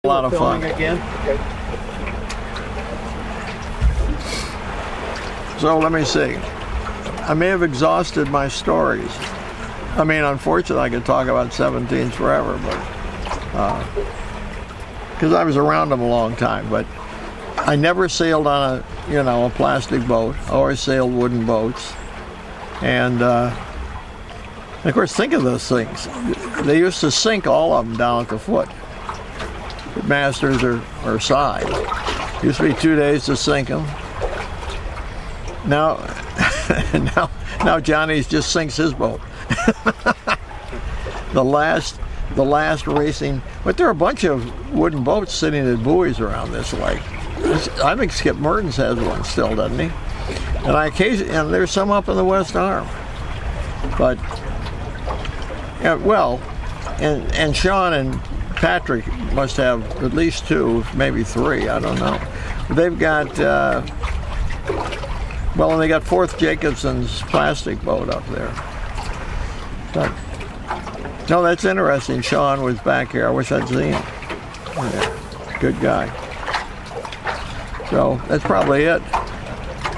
A lot of fun. Again. Okay. So let me see. I may have exhausted my stories. I mean, unfortunately, I could talk about 17s forever, but because I was around them a long time. But I never sailed on a plastic boat. I always sailed wooden boats, and of course, think of those things. They used to sink all of them down at the foot. Masters or side. Used to be 2 days to sink them. Now, now Johnny's just sinks his boat. the last racing, but there are a bunch of wooden boats sitting at buoys around this lake. I think Skip Mertens has one still, doesn't he? And there's some up in the West Arm. But and Sean and Patrick must have at least 2, maybe 3, I don't know. They've got, and they got Fourth Jacobson's plastic boat up there. But, no, that's interesting. Sean was back here. I wish I'd seen him. Yeah, good guy. So, that's probably it.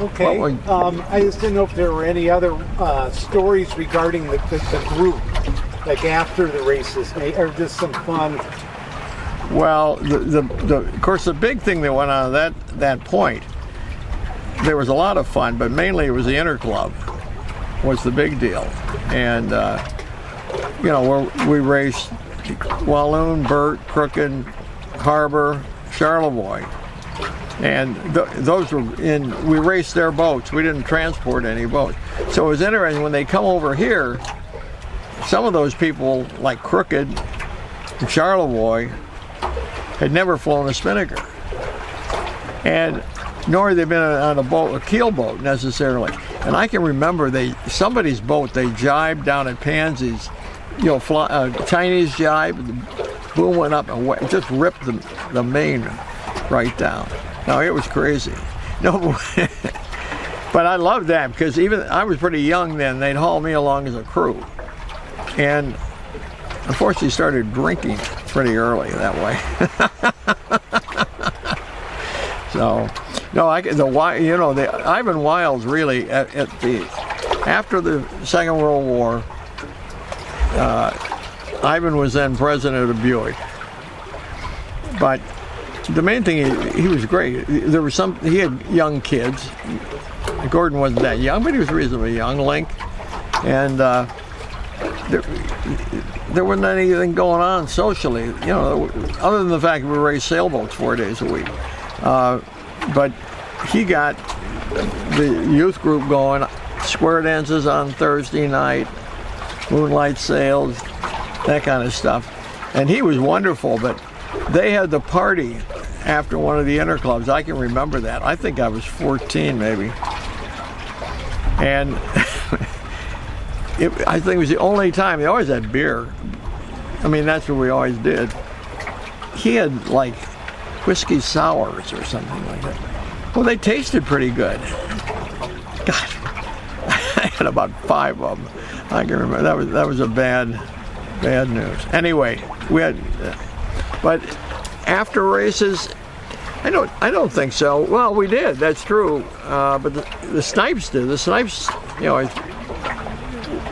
Okay. I just didn't know if there were any other stories regarding the group. Like after the races, or just some fun? Well, of course, the big thing that went on at that point, there was a lot of fun, but mainly it was the interclub was the big deal. And, where we raced Walloon, Burt, Crooked, Harbor, Charlevoix. And those were we raced their boats. We didn't transport any boats. So it was interesting when they come over here. Some of those people, like Crooked and Charlevoix, had never flown a spinnaker, and nor had they been on a keel boat necessarily. And I can remember somebody's boat they jibed down at Pansy's, Chinese jibe. The boom went up and just ripped the main right down. Now it was crazy. No, but I loved that because even I was pretty young then. They'd haul me along as a crew. And unfortunately started drinking pretty early that way. So, no, the Ivan Wiles really after the Second World War, Ivan was then president of Buick. But the main thing, he was great. He had young kids. Gordon wasn't that young, but he was reasonably young, Link, and. There wasn't anything going on socially, other than the fact that we raced sailboats 4 days a week. But he got the youth group going, square dances on Thursday night, moonlight sails, that kind of stuff. And he was wonderful, but they had the party after one of the interclubs. I can remember that. I think I was 14 maybe. And I think it was the only time. They always had beer. I mean, that's what we always did. He had like whiskey sours or something like that. Well, they tasted pretty good. God, I had about 5 of them. I can remember that was a bad news. Anyway, we had, but after races, I don't think so. Well, we did. That's true. But the Snipes did. The Snipes,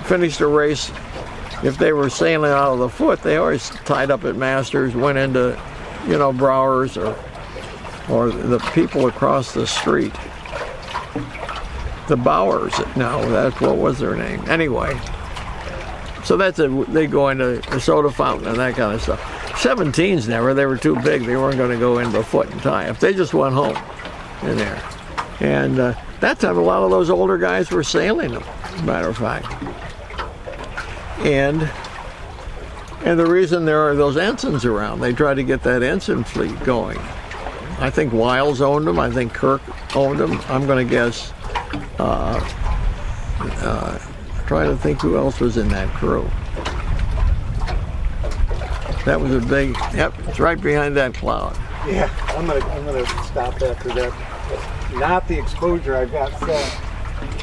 finished a race. If they were sailing out of the foot, they always tied up at Masters, went into, Browers or the people across the street. The Bowers, what was their name? Anyway, so they go into the soda fountain and that kind of stuff. 17s never, they were too big. They weren't going to go into the foot and tie up. They just went home in there. And that time, a lot of those older guys were sailing them, as a matter of fact. And the reason there are those ensigns around, they tried to get that ensign fleet going. I think Wiles owned them. I think Kirk owned them. I'm going to guess. Trying to think who else was in that crew. That was a big. Yep, it's right behind that cloud. Yeah, I'm gonna stop after that. Not the exposure I've got set.